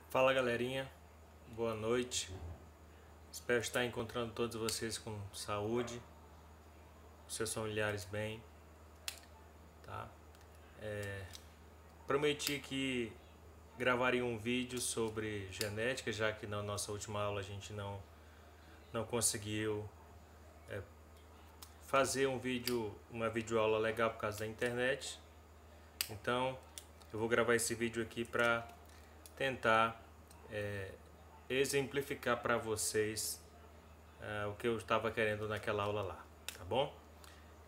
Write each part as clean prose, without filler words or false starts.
Fala galerinha, boa noite. Espero estar encontrando todos vocês com saúde, seus familiares bem, tá? Prometi que gravaria um vídeo sobre genética, já que na nossa última aula a gente não conseguiu fazer uma videoaula legal por causa da internet. Então eu vou gravar esse vídeo aqui para tentar exemplificar para vocês o que eu estava querendo naquela aula lá, tá bom?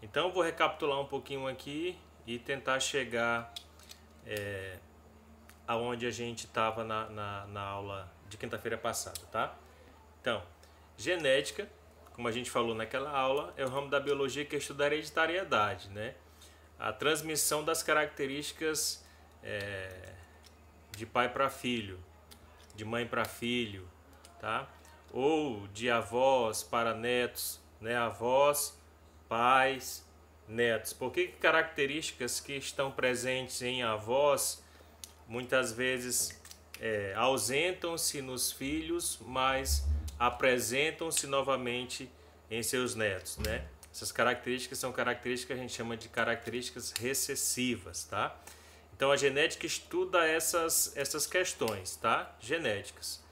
Então eu vou recapitular um pouquinho aqui e tentar chegar aonde a gente estava na aula de quinta-feira passada, tá? Então, genética, como a gente falou naquela aula, é o ramo da biologia que estuda a hereditariedade, né? A transmissão das características de pai para filho, de mãe para filho, tá? Ou de avós para netos, né? Avós, pais, netos. Por que características que estão presentes em avós muitas vezes ausentam-se nos filhos, mas apresentam-se novamente em seus netos, né? Essas características são características que a gente chama de características recessivas, tá? Então a genética estuda essas questões, tá? Genéticas,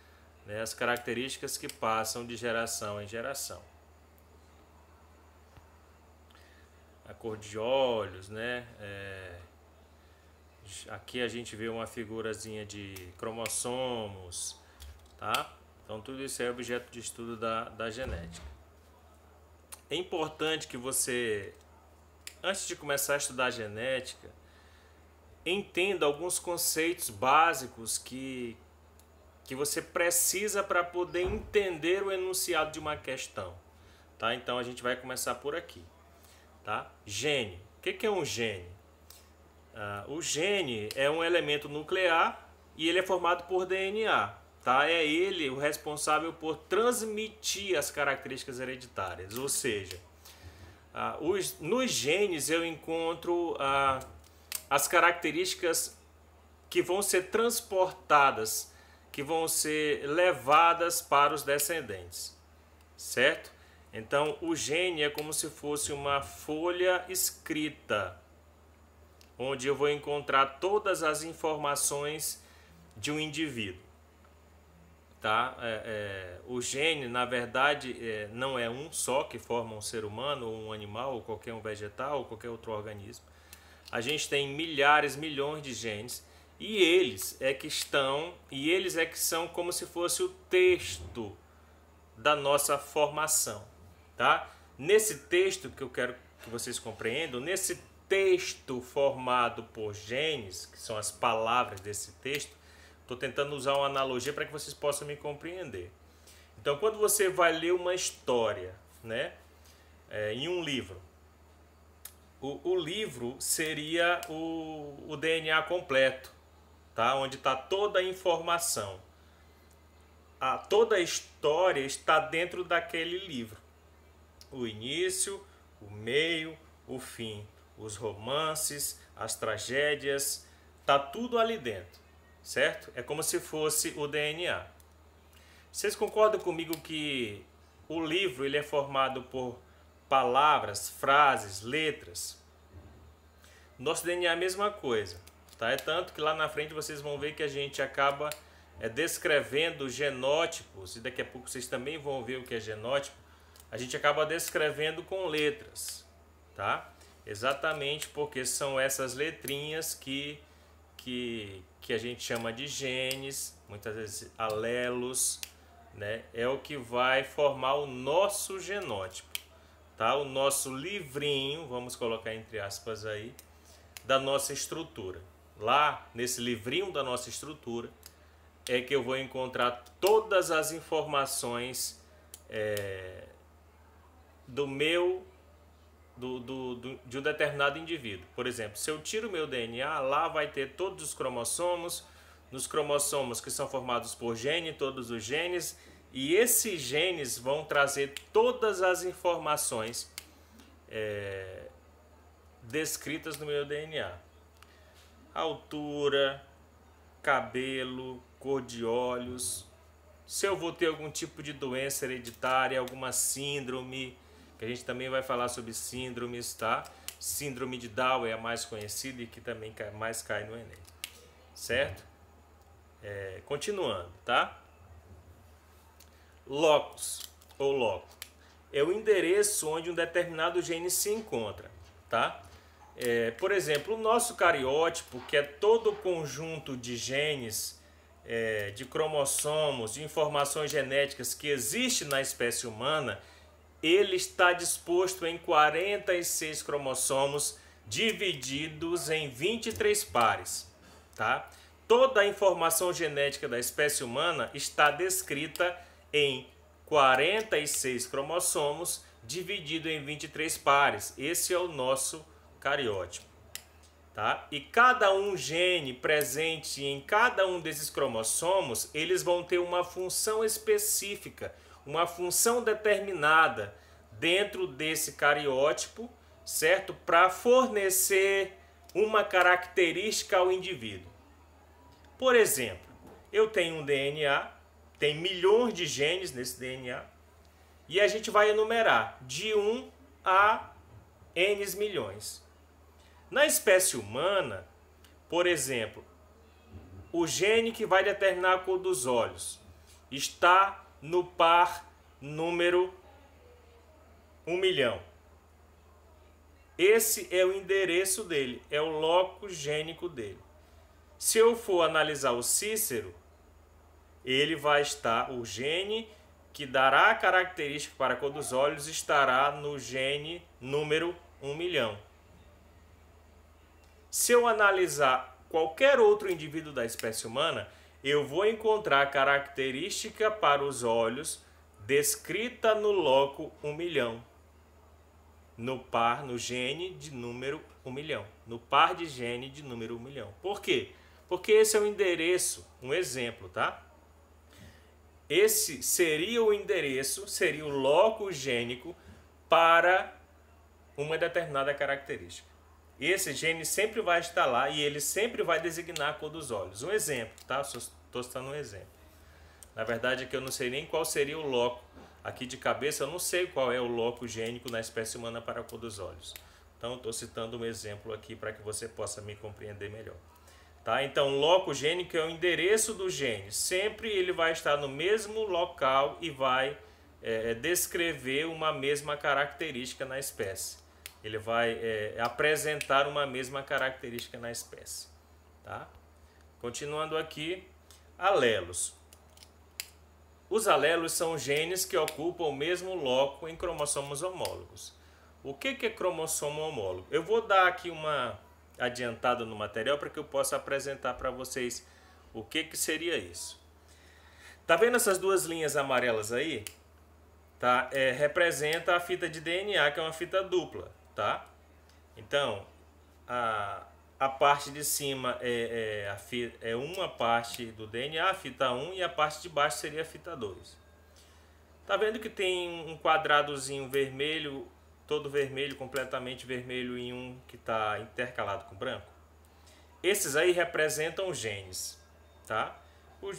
né? As características que passam de geração em geração. A cor de olhos, né? Aqui a gente vê uma figurazinha de cromossomos, tá? Então tudo isso é objeto de estudo da genética. É importante que você, antes de começar a estudar genética, entenda alguns conceitos básicos que você precisa para poder entender o enunciado de uma questão, tá? Então a gente vai começar por aqui, tá? Gene. O que é um gene? O gene é um elemento nuclear e ele é formado por DNA, tá? É ele o responsável por transmitir as características hereditárias, ou seja, nos genes eu encontro as características que vão ser transportadas, que vão ser levadas para os descendentes, certo? Então o gene é como se fosse uma folha escrita, onde eu vou encontrar todas as informações de um indivíduo, tá? O gene, na verdade, não é um só que forma um ser humano, ou um animal, ou qualquer um vegetal, ou qualquer outro organismo. A gente tem milhares, milhões de genes, e eles é que são como se fosse o texto da nossa formação, tá? Nesse texto que eu quero que vocês compreendam, nesse texto formado por genes, que são as palavras desse texto, estou tentando usar uma analogia para que vocês possam me compreender. Então, quando você vai ler uma história, né, em um livro, o livro seria o DNA completo, tá? Onde está toda a informação. Toda a história está dentro daquele livro. O início, o meio, o fim, os romances, as tragédias, tá tudo ali dentro, certo? É como se fosse o DNA. Vocês concordam comigo que o livro ele é formado por palavras, frases, letras? Nosso DNA é a mesma coisa, tá? É tanto que lá na frente vocês vão ver que a gente acaba descrevendo genótipos, e daqui a pouco vocês também vão ver o que é genótipo. A gente acaba descrevendo com letras, tá? Exatamente porque são essas letrinhas que a gente chama de genes, muitas vezes alelos, né? É o que vai formar o nosso genótipo, tá? O nosso livrinho, vamos colocar entre aspas aí, da nossa estrutura. Lá nesse livrinho da nossa estrutura é que eu vou encontrar todas as informações de um determinado indivíduo. Por exemplo, se eu tiro o meu DNA, lá vai ter todos os cromossomos, nos cromossomos que são formados por gene, todos os genes, e esses genes vão trazer todas as informações descritas no meu DNA. Altura, cabelo, cor de olhos, se eu vou ter algum tipo de doença hereditária, alguma síndrome, que a gente também vai falar sobre síndromes, tá? Síndrome de Down é a mais conhecida e que também mais cai no Enem, certo? Continuando, tá? Locus ou loco é o endereço onde um determinado gene se encontra, tá? Por exemplo, o nosso cariótipo, que é todo o conjunto de genes, de cromossomos, de informações genéticas que existe na espécie humana, ele está disposto em 46 cromossomos divididos em 23 pares, tá? Toda a informação genética da espécie humana está descrita em 46 cromossomos dividido em 23 pares. Esse é o nosso cariótipo, tá? E cada um gene presente em cada um desses cromossomos, eles vão ter uma função específica, uma função determinada dentro desse cariótipo, certo? Para fornecer uma característica ao indivíduo. Por exemplo, eu tenho um DNA, tem milhões de genes nesse DNA, e a gente vai enumerar de 1 a N milhões. Na espécie humana, por exemplo, o gene que vai determinar a cor dos olhos está no par número 1 milhão. Esse é o endereço dele, é o locus gênico dele. Se eu for analisar o Cícero, ele vai estar, o gene que dará a característica para a cor dos olhos estará no gene número 1 milhão. Se eu analisar qualquer outro indivíduo da espécie humana, eu vou encontrar a característica para os olhos descrita no loco 1 milhão. No gene de número 1 milhão. No par de gene de número 1 milhão. Por quê? Porque esse é o endereço, um exemplo, tá? Esse seria o endereço, seria o loco gênico para uma determinada característica. Esse gene sempre vai estar lá e ele sempre vai designar a cor dos olhos. Um exemplo, tá? Estou citando um exemplo. Na verdade é que eu não sei nem qual seria o loco. Aqui de cabeça eu não sei qual é o loco gênico na espécie humana para a cor dos olhos. Então estou citando um exemplo aqui para que você possa me compreender melhor. Tá? Então, o loco gênico é o endereço do gene. Sempre ele vai estar no mesmo local e vai descrever uma mesma característica na espécie. Ele vai apresentar uma mesma característica na espécie. Tá? Continuando aqui, alelos. Os alelos são genes que ocupam o mesmo loco em cromossomos homólogos. O que é cromossomo homólogo? Eu vou dar aqui uma adiantada no material para que eu possa apresentar para vocês o que seria isso. Tá vendo essas duas linhas amarelas aí? Tá? Representa a fita de DNA, que é uma fita dupla, tá? Então, a parte de cima é uma parte do DNA, a fita 1, e a parte de baixo seria a fita 2. Tá vendo que tem um quadradozinho vermelho, todo vermelho, completamente vermelho, em um que está intercalado com branco? Esses aí representam genes, tá?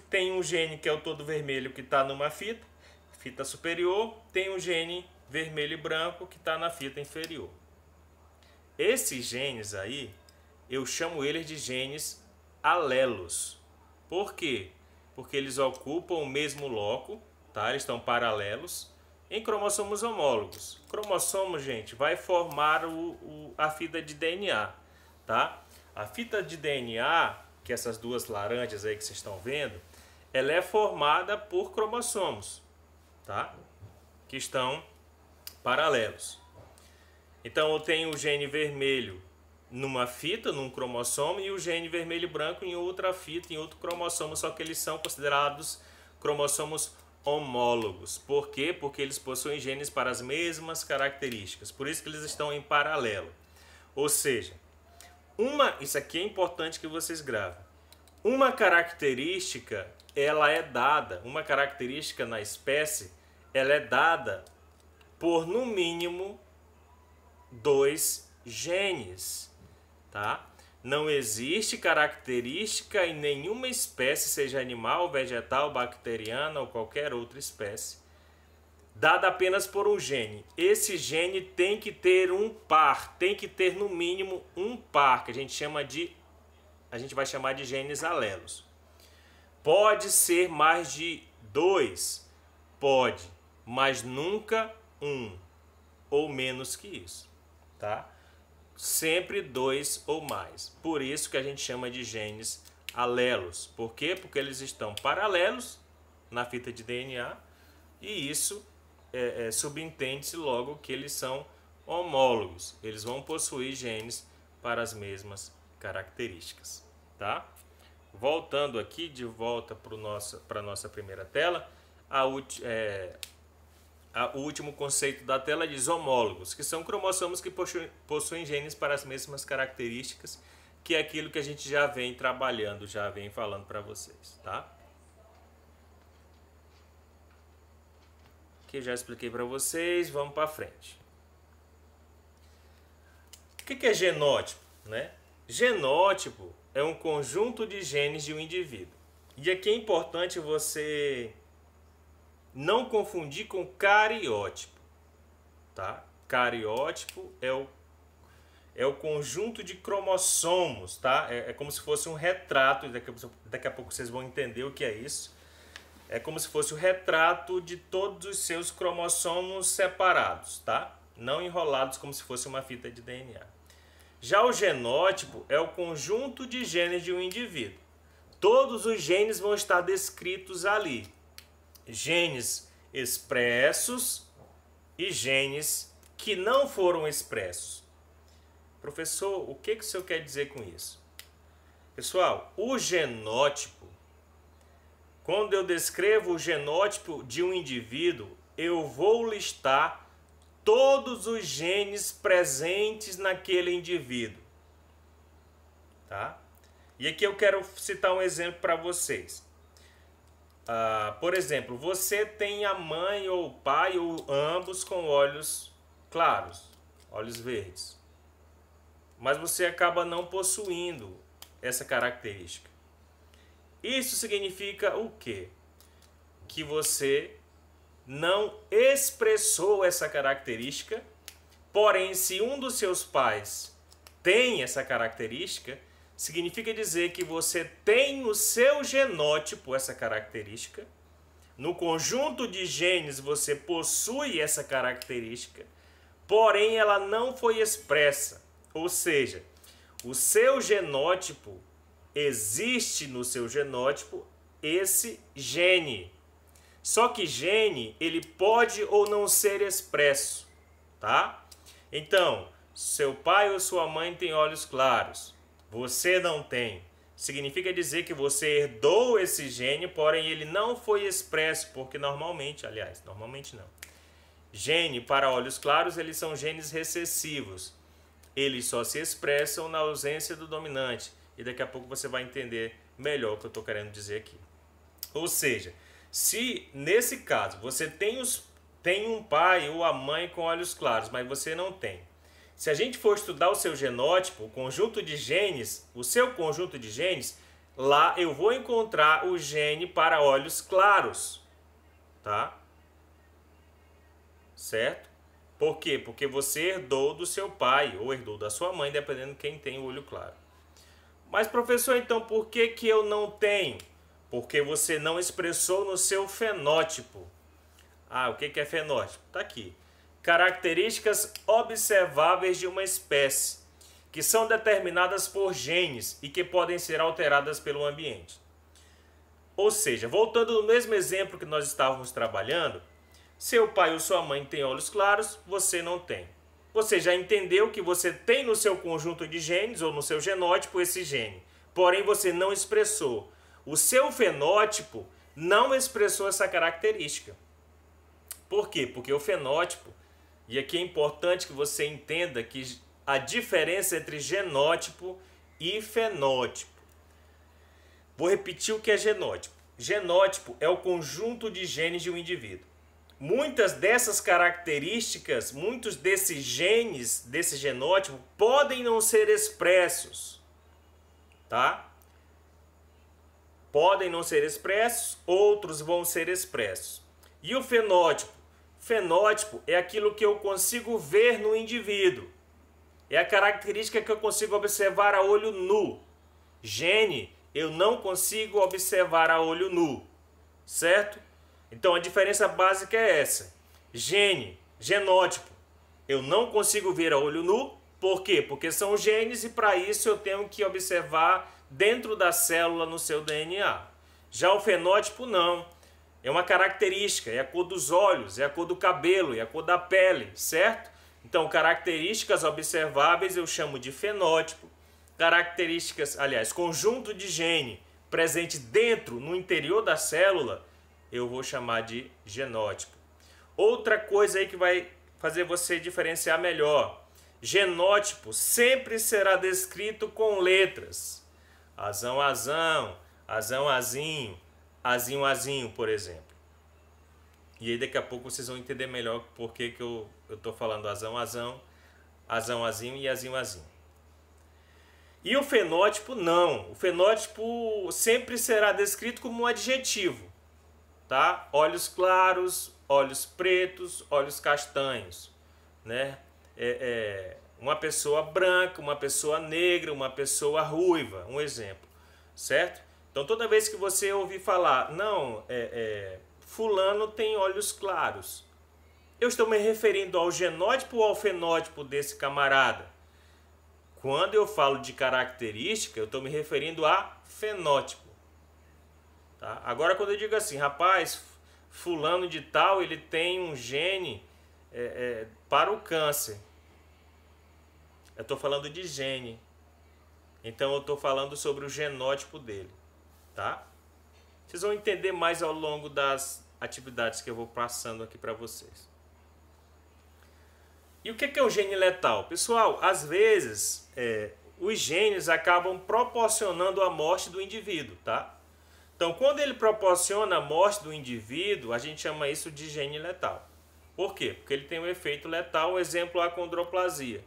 Tem um gene que é o todo vermelho que está numa fita superior, tem um gene vermelho e branco que está na fita inferior. Esses genes aí, eu chamo eles de genes alelos. Por quê? Porque eles ocupam o mesmo loco, tá? Eles estão paralelos em cromossomos homólogos. Cromossomo, gente, vai formar a fita de DNA, tá? A fita de DNA, que essas duas laranjas aí que vocês estão vendo, ela é formada por cromossomos, tá? Que estão paralelos. Então eu tenho o gene vermelho numa fita, num cromossomo, e o gene vermelho e branco em outra fita, em outro cromossomo, só que eles são considerados cromossomos homólogos. Por quê? Porque eles possuem genes para as mesmas características. Por isso que eles estão em paralelo. Ou seja, isso aqui é importante que vocês gravem. Uma característica, ela é dada, uma característica na espécie, ela é dada por no mínimo 2 genes, tá? Não existe característica em nenhuma espécie, seja animal, vegetal, bacteriana ou qualquer outra espécie, dada apenas por um gene. Esse gene tem que ter um par, tem que ter no mínimo um par, que a gente vai chamar de genes alelos. Pode ser mais de 2, pode, mas nunca um ou menos que isso, tá? Sempre 2 ou mais. Por isso que a gente chama de genes alelos. Por quê? Porque eles estão paralelos na fita de DNA e isso subentende-se logo que eles são homólogos. Eles vão possuir genes para as mesmas características, tá? Voltando aqui, de volta para a nossa primeira tela, o último conceito da tela diz homólogos, que são cromossomos que possuem genes para as mesmas características, que é aquilo que a gente já vem trabalhando, já vem falando para vocês, tá? Que eu já expliquei para vocês, vamos para frente. O que é genótipo, né? Genótipo é um conjunto de genes de um indivíduo. E aqui é importante você não confundir com cariótipo, tá? Cariótipo é o conjunto de cromossomos, tá? É como se fosse um retrato, daqui a pouco vocês vão entender o que é isso. É como se fosse o retrato de todos os seus cromossomos separados, tá? Não enrolados como se fosse uma fita de DNA. Já o genótipo é o conjunto de genes de um indivíduo. Todos os genes vão estar descritos ali. Genes expressos e genes que não foram expressos. Professor, o que o senhor quer dizer com isso? Pessoal, o genótipo, quando eu descrevo o genótipo de um indivíduo, eu vou listar todos os genes presentes naquele indivíduo, tá? E aqui eu quero citar um exemplo para vocês. Por exemplo, você tem a mãe ou o pai ou ambos com olhos claros, olhos verdes, mas você acaba não possuindo essa característica. Isso significa o quê? Que você não expressou essa característica, porém, se um dos seus pais tem essa característica, significa dizer que você tem no seu genótipo essa característica, no conjunto de genes você possui essa característica, porém ela não foi expressa. Ou seja, o seu genótipo, existe no seu genótipo esse gene. Só que gene, ele pode ou não ser expresso, tá? Então, seu pai ou sua mãe tem olhos claros, você não tem. Significa dizer que você herdou esse gene, porém ele não foi expresso, porque normalmente não. Gene para olhos claros, eles são genes recessivos. Eles só se expressam na ausência do dominante. E daqui a pouco você vai entender melhor o que eu estou querendo dizer aqui. Ou seja, se nesse caso você tem um pai ou a mãe com olhos claros, mas você não tem. Se a gente for estudar o seu genótipo, o conjunto de genes, o seu conjunto de genes, lá eu vou encontrar o gene para olhos claros, tá? Certo? Por quê? Porque você herdou do seu pai ou herdou da sua mãe, dependendo de quem tem o olho claro. Mas, professor, então por que eu não tenho? Porque você não expressou no seu fenótipo. O que é fenótipo? Está aqui. Características observáveis de uma espécie, que são determinadas por genes e que podem ser alteradas pelo ambiente. Ou seja, voltando no mesmo exemplo que nós estávamos trabalhando, seu pai ou sua mãe tem olhos claros, você não tem. Você já entendeu que você tem no seu conjunto de genes ou no seu genótipo esse gene, porém você não expressou. O seu fenótipo não expressou essa característica. Por quê? Porque o fenótipo, e aqui é importante que você entenda que a diferença entre genótipo e fenótipo. Vou repetir o que é genótipo. Genótipo é o conjunto de genes de um indivíduo. Muitas dessas características, muitos desses genes, desse genótipo, podem não ser expressos, tá? Podem não ser expressos, outros vão ser expressos. E o fenótipo? Fenótipo é aquilo que eu consigo ver no indivíduo. É a característica que eu consigo observar a olho nu. Gene, eu não consigo observar a olho nu, certo? Então a diferença básica é essa. Gene, genótipo, eu não consigo ver a olho nu. Por quê? Porque são genes e para isso eu tenho que observar dentro da célula no seu DNA. Já o fenótipo não. É uma característica, é a cor dos olhos, é a cor do cabelo, é a cor da pele, certo? Então características observáveis eu chamo de fenótipo. Características, aliás, conjunto de gene presente dentro, no interior da célula, eu vou chamar de genótipo. Outra coisa aí que vai fazer você diferenciar melhor. Genótipo sempre será descrito com letras. Azão, azão, azão, azinho, azinho, azinho, por exemplo. E aí daqui a pouco vocês vão entender melhor por que eu estou falando azão, azão, azão, azinho e azinho, azinho. E o fenótipo não. O fenótipo sempre será descrito como um adjetivo, tá? Olhos claros, olhos pretos, olhos castanhos, né? Uma pessoa branca, uma pessoa negra, uma pessoa ruiva, um exemplo, certo? Então toda vez que você ouvir falar, não, fulano tem olhos claros, eu estou me referindo ao genótipo ou ao fenótipo desse camarada? Quando eu falo de característica, eu estou me referindo a fenótipo, tá? Agora quando eu digo assim, rapaz, fulano de tal, ele tem um gene para o câncer. Eu estou falando de gene. Então eu estou falando sobre o genótipo dele, tá? Vocês vão entender mais ao longo das atividades que eu vou passando aqui para vocês. E o que é o gene letal? Pessoal, às vezes os genes acabam proporcionando a morte do indivíduo, tá? Então quando ele proporciona a morte do indivíduo, a gente chama isso de gene letal. Por quê? Porque ele tem um efeito letal, um exemplo, a acondroplasia,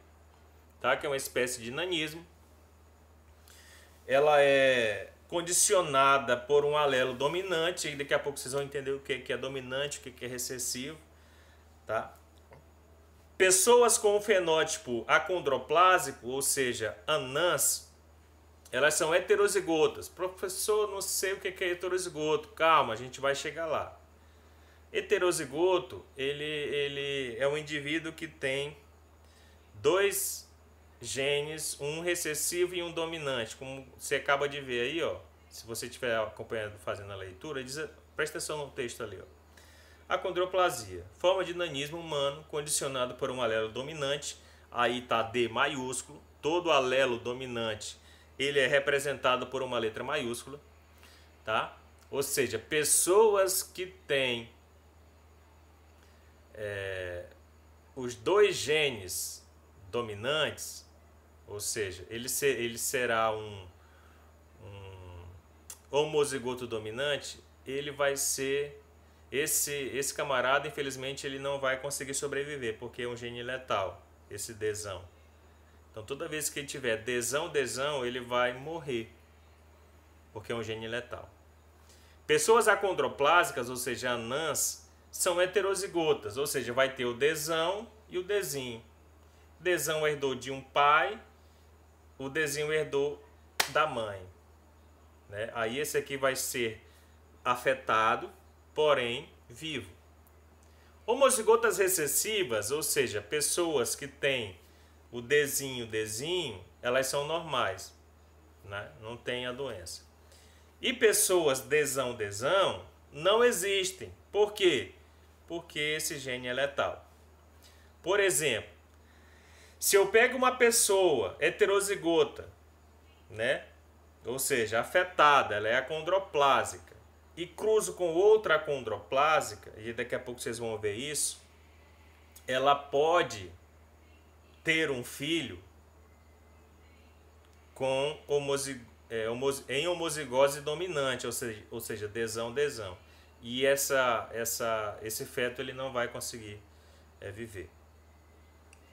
tá? Que é uma espécie de nanismo. Ela é condicionada por um alelo dominante, e daqui a pouco vocês vão entender o que é dominante, o que é recessivo, tá? Pessoas com o fenótipo acondroplásico, ou seja, anãs, elas são heterozigotas. Professor, não sei o que é heterozigoto. Calma, a gente vai chegar lá. Heterozigoto, ele é um indivíduo que tem dois genes, um recessivo e um dominante, como você acaba de ver aí, ó. Se você estiver acompanhando, fazendo a leitura, presta atenção no texto ali, ó. Acondroplasia, forma de nanismo humano condicionado por um alelo dominante, aí está D maiúsculo, todo alelo dominante ele é representado por uma letra maiúscula, tá? Ou seja, pessoas que têm os dois genes dominantes, ou seja, ele será um homozigoto dominante, ele vai ser esse camarada, infelizmente, ele não vai conseguir sobreviver, porque é um gene letal, esse Dzão. Então, toda vez que ele tiver Dzão, ele vai morrer, porque é um gene letal. Pessoas acondroplásicas, ou seja, anãs, são heterozigotas, ou seja, vai ter o Dzão e o Dzinho. Dzão herdou de um pai, o Dzinho herdou da mãe, né? Aí esse aqui vai ser afetado, porém vivo. Homozigotas recessivas, ou seja, pessoas que têm o Dzinho, elas são normais, né? Não tem a doença. E pessoas Dzão não existem. Por quê? Porque esse gene é letal. Por exemplo, se eu pego uma pessoa heterozigota, né? Ou seja, afetada, ela é acondroplásica, e cruzo com outra acondroplásica, e daqui a pouco vocês vão ver isso, ela pode ter um filho com em homozigose dominante, ou seja, Dzão. E esse feto ele não vai conseguir viver.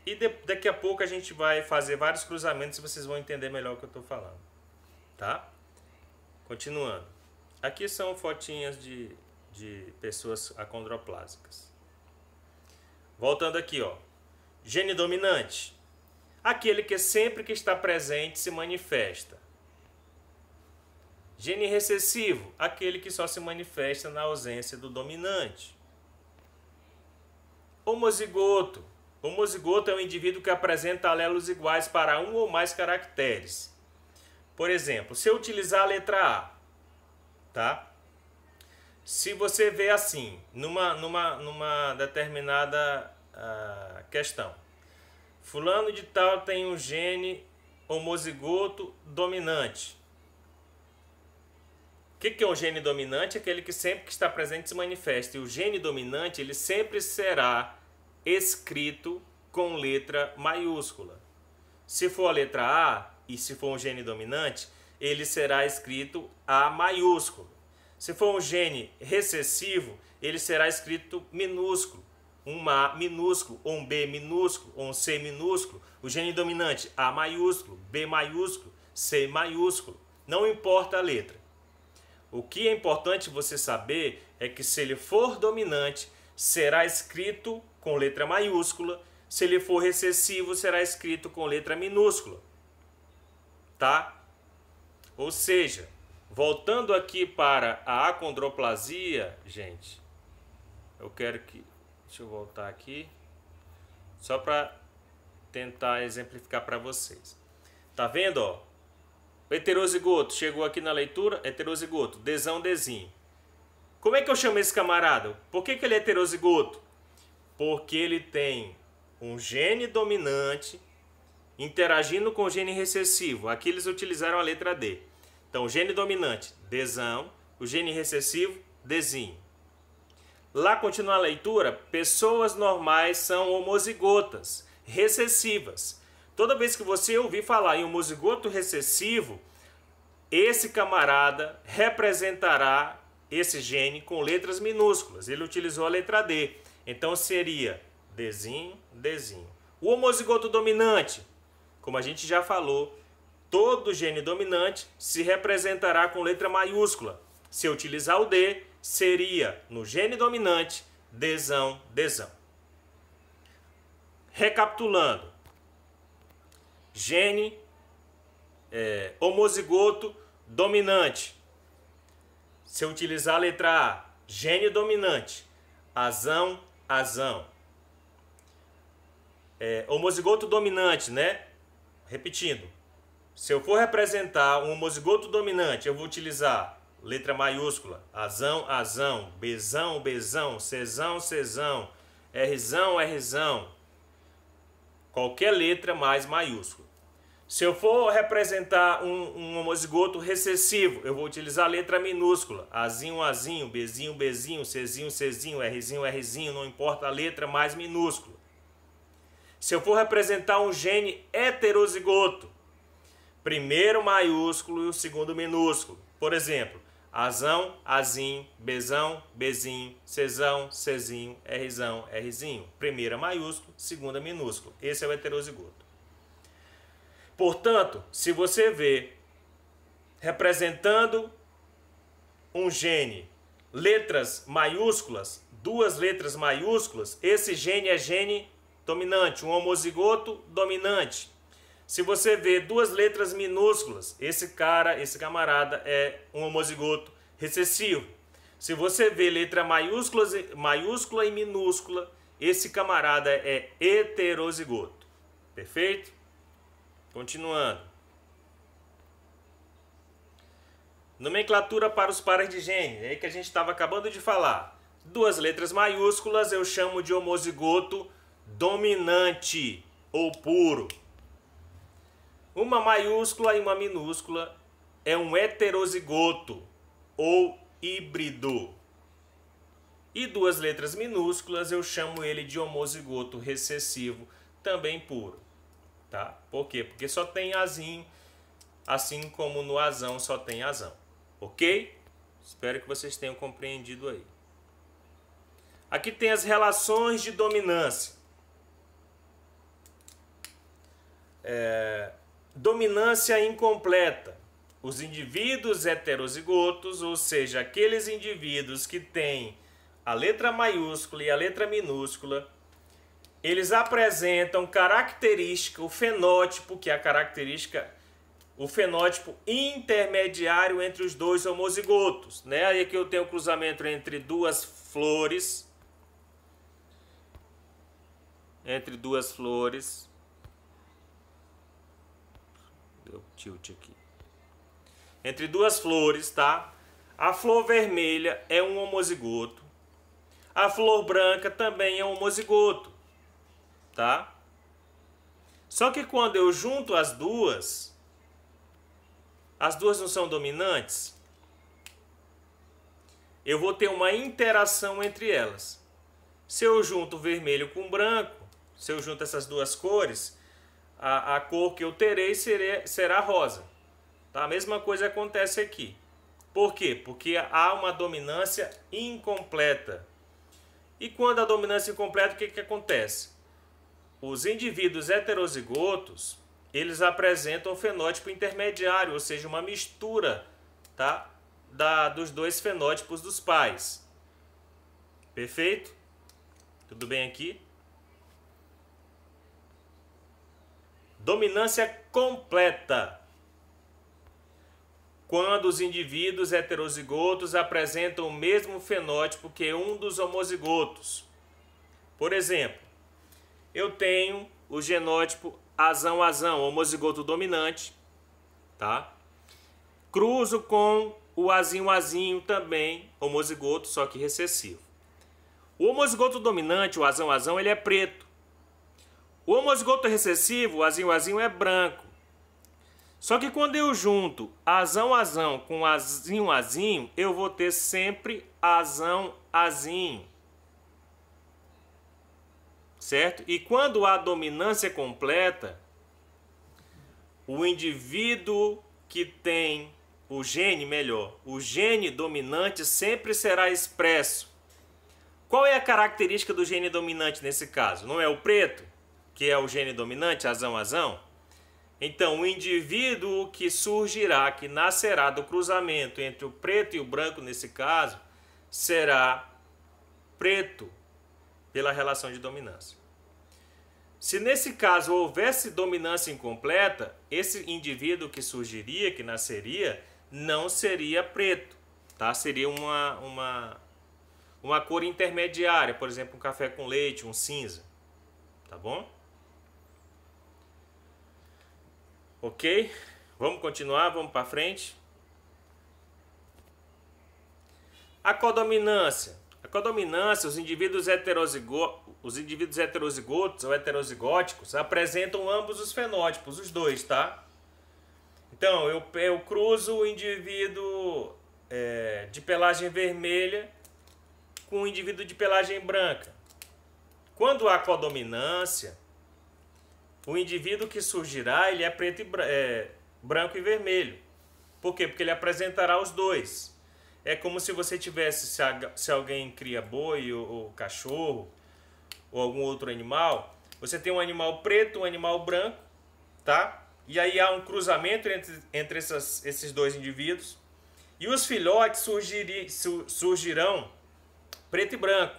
E daqui a pouco a gente vai fazer vários cruzamentos e vocês vão entender melhor o que eu estou falando. tá? Continuando. Aqui são fotinhas de pessoas acondroplásicas. Voltando aqui, ó. Gene dominante. Aquele que sempre que está presente se manifesta. Gene recessivo. Aquele que só se manifesta na ausência do dominante. Homozigoto. Homozigoto é um indivíduo que apresenta alelos iguais para um ou mais caracteres. Por exemplo, se eu utilizar a letra A, tá? Se você vê assim, numa determinada questão, fulano de tal tem um gene homozigoto dominante. O que é um gene dominante? Aquele que sempre que está presente se manifesta. E o gene dominante, ele sempre será escrito com letra maiúscula. Se for a letra A e se for um gene dominante, ele será escrito A maiúsculo. Se for um gene recessivo, ele será escrito minúsculo. Um A minúsculo, ou um B minúsculo, ou um C minúsculo. O gene dominante A maiúsculo, B maiúsculo, C maiúsculo. Não importa a letra. O que é importante você saber é que se ele for dominante, será escrito com letra maiúscula. Se ele for recessivo, será escrito com letra minúscula. Tá? Ou seja, voltando aqui para a acondroplasia, gente, eu quero que... Deixa eu voltar aqui, só para tentar exemplificar para vocês. Tá vendo, ó? O heterozigoto chegou aqui na leitura, heterozigoto, Dzão, Dzinho. Como é que eu chamo esse camarada? Por que ele é heterozigoto? Porque ele tem um gene dominante interagindo com o gene recessivo. Aqui eles utilizaram a letra D. Então, o gene dominante, Dzão, o gene recessivo, Dzinho. Lá continua a leitura, pessoas normais são homozigotas, recessivas. Toda vez que você ouvir falar em homozigoto recessivo, esse camarada representará esse gene com letras minúsculas. Ele utilizou a letra D. Então seria Dzinho, Dzinho. O homozigoto dominante, como a gente já falou, todo gene dominante se representará com letra maiúscula. Se eu utilizar o D, seria no gene dominante Dzão, Dzão. Recapitulando. Gene homozigoto dominante. Se eu utilizar a letra A, gene dominante, Azão, Azão. Homozigoto dominante, né? Repetindo. Se eu for representar um homozigoto dominante, eu vou utilizar letra maiúscula, Azão, Azão, Bzão, Bzão, Czão, Czão, Rzão, Rzão. Qualquer letra mais maiúscula. Se eu for representar um homozigoto recessivo, eu vou utilizar a letra minúscula. Azinho, Azinho, Bzinho, Bzinho, Czinho, Czinho, Rzinho, Rzinho, não importa a letra mais minúscula. Se eu for representar um gene heterozigoto, primeiro maiúsculo e o segundo minúsculo. Por exemplo, Azão, Azinho, Bzão, Bzinho, Czão, Czinho, Rzão, Rzinho. Primeira maiúsculo, segunda minúsculo. Esse é o heterozigoto. Portanto, se você vê representando um gene, letras maiúsculas, duas letras maiúsculas, esse gene é gene dominante, um homozigoto dominante. Se você vê duas letras minúsculas, esse camarada é um homozigoto recessivo. Se você vê letra maiúscula e minúscula, esse camarada é heterozigoto. Perfeito? Continuando. Nomenclatura para os pares de gene. É aí que a gente estava acabando de falar. Duas letras maiúsculas eu chamo de homozigoto dominante ou puro. Uma maiúscula e uma minúscula é um heterozigoto ou híbrido. E duas letras minúsculas eu chamo ele de homozigoto recessivo, também puro. Tá? Por quê? Porque só tem azinho, assim como no azão só tem azão. Ok? Espero que vocês tenham compreendido aí. Aqui tem as relações de dominância. Dominância incompleta. os indivíduos heterozigotos, ou seja, aqueles indivíduos que têm a letra maiúscula e a letra minúscula, eles apresentam característica, o fenótipo, que é a característica, o fenótipo intermediário entre os dois homozigotos, né? Aí aqui eu tenho o cruzamento entre duas flores, deu tilt aqui, entre duas flores, tá? A flor vermelha é um homozigoto, a flor branca também é um homozigoto, tá? Só que quando eu junto as duas não são dominantes, eu vou ter uma interação entre elas. Se eu junto vermelho com branco, se eu junto essas duas cores, a cor que eu terei será rosa. Tá? A mesma coisa acontece aqui. Por quê? Porque há uma dominância incompleta. E quando a dominância é incompleta, o que acontece? Os indivíduos heterozigotos, eles apresentam um fenótipo intermediário, ou seja, uma mistura, tá? Dos dois fenótipos dos pais. Perfeito? Tudo bem aqui? Dominância completa. Quando os indivíduos heterozigotos apresentam o mesmo fenótipo que um dos homozigotos. Por exemplo, eu tenho o genótipo azão-azão, homozigoto dominante, tá? Cruzo com o azinho-azinho também, homozigoto, só que recessivo. O homozigoto dominante, o azão-azão, ele é preto. O homozigoto recessivo, o azinho-azinho, é branco. Só que quando eu junto azão-azão com azinho-azinho, eu vou ter sempre azão-azinho. Certo? E quando há dominância completa, o indivíduo que tem o gene dominante sempre será expresso. Qual é a característica do gene dominante nesse caso? Não é o preto, que é o gene dominante, azão-azão? Então, o indivíduo que surgirá, que nascerá do cruzamento entre o preto e o branco nesse caso, será preto, pela relação de dominância. Se nesse caso houvesse dominância incompleta, esse indivíduo que surgiria, que nasceria, não seria preto, tá? Seria uma cor intermediária, por exemplo, um café com leite, um cinza, tá bom? Ok? Vamos continuar, vamos para frente. A codominância. A codominância, os indivíduos heterozigotos ou heterozigóticos apresentam ambos os fenótipos, os dois, tá? Então, eu cruzo o indivíduo de pelagem vermelha com o indivíduo de pelagem branca. Quando há codominância, o indivíduo que surgirá, ele é preto branco e vermelho. Por quê? Porque ele apresentará os dois. É como se você tivesse, se alguém cria boi ou cachorro ou algum outro animal, você tem um animal preto, um animal branco, tá? E aí há um cruzamento entre esses dois indivíduos e os filhotes surgirão preto e branco.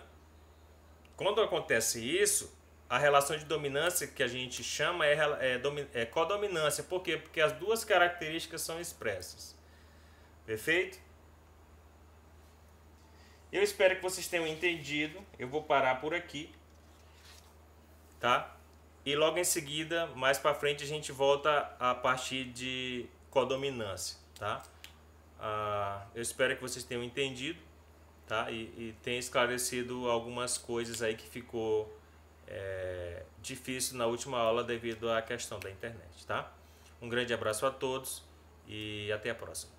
Quando acontece isso, a relação de dominância que a gente chama é codominância. Por quê? Porque as duas características são expressas. Perfeito? Eu espero que vocês tenham entendido. Eu vou parar por aqui, tá? E logo em seguida, mais para frente, a gente volta a partir de codominância, tá? Eu espero que vocês tenham entendido, tá? E tenha esclarecido algumas coisas aí que ficou difícil na última aula devido à questão da internet, tá? Um grande abraço a todos e até a próxima.